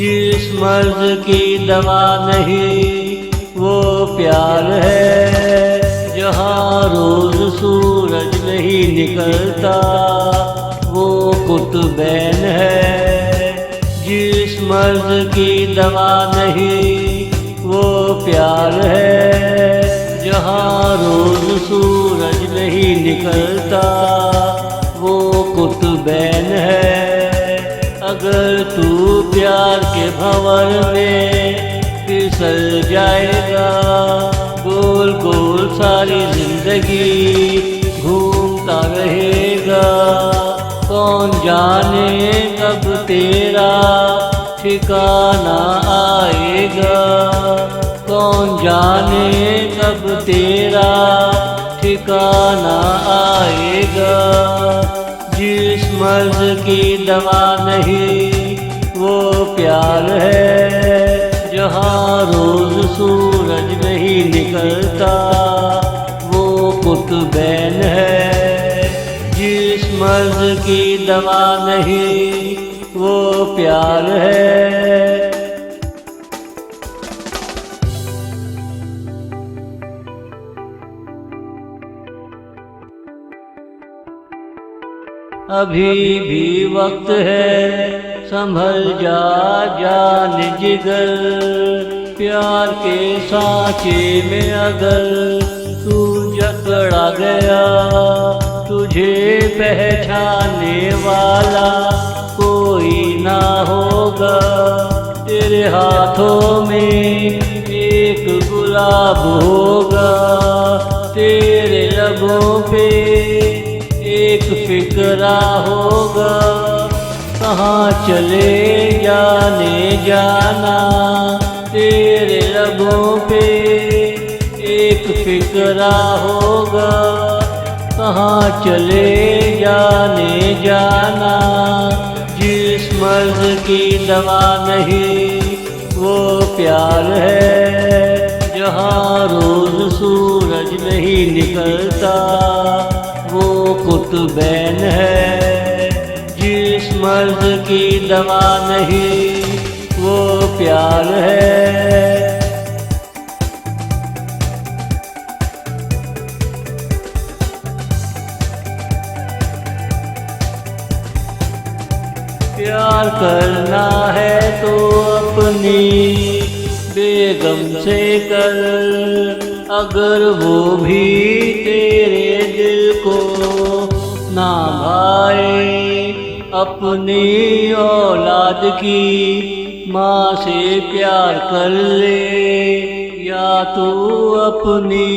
जिस मर्ज की दवा नहीं वो प्यार है। जहाँ रोज सूरज नहीं निकलता वो कुतुबैन है। जिस मर्ज की दवा नहीं वो प्यार है। जहाँ रोज सूरज नहीं निकलता वो कुतुबैन है। अगर तू प्यार के भंवर में फिसल जाएगा, गोल गोल सारी जिंदगी घूमता रहेगा। कौन जाने कब तेरा ठिकाना आएगा, कौन जाने कब तेरा ठिकाना आएगा। जिस मर्ज की दवा नहीं वो प्यार है। जहाँ रोज सूरज नहीं निकलता वो कुतुबैन है। जिस मर्ज की दवा नहीं वो प्यार है। अभी भी वक्त है संभल जा जान जिगर। प्यार के सांचे में अगर तू जकड़ा गया, तुझे पहचानने वाला कोई ना होगा। तेरे हाथों में एक गुलाब होगा, तेरे लबों पे एक फिक्रा होगा। कहाँ चले जाने जाना, तेरे लबों पे एक फिक्रा होगा। कहाँ चले जाने जाना। जिस मर्ज की दवा नहीं वो प्यार है। जहाँ रोज सूरज नहीं निकलता वो कुतुबैन है। जिस मर्ज की दवा नहीं वो प्यार है। प्यार करना है तो अपनी बेगम से कर, अगर वो भी तेरे दिल को ना भाए। अपनी औलाद की माँ से प्यार कर ले, या तू अपनी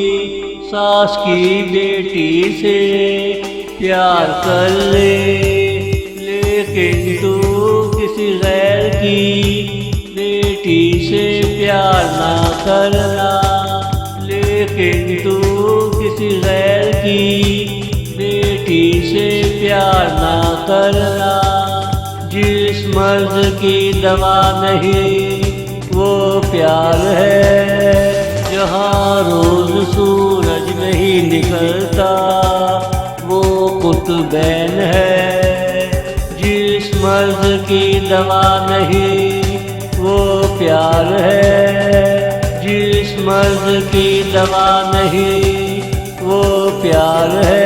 सास की बेटी से प्यार कर ले। लेकिन तू किसी गैर की बेटी से प्यार ना करना। लेकिन तू किसी गैर की बेटी से प्यार ना करना। जिस मर्ज की दवा नहीं वो प्यार है। जहाँ रोज सूरज नहीं निकलता वो कुतुबैन है। जिस मर्ज की दवा नहीं वो प्यार है। जिस मर्ज की दवा नहीं वो प्यार है।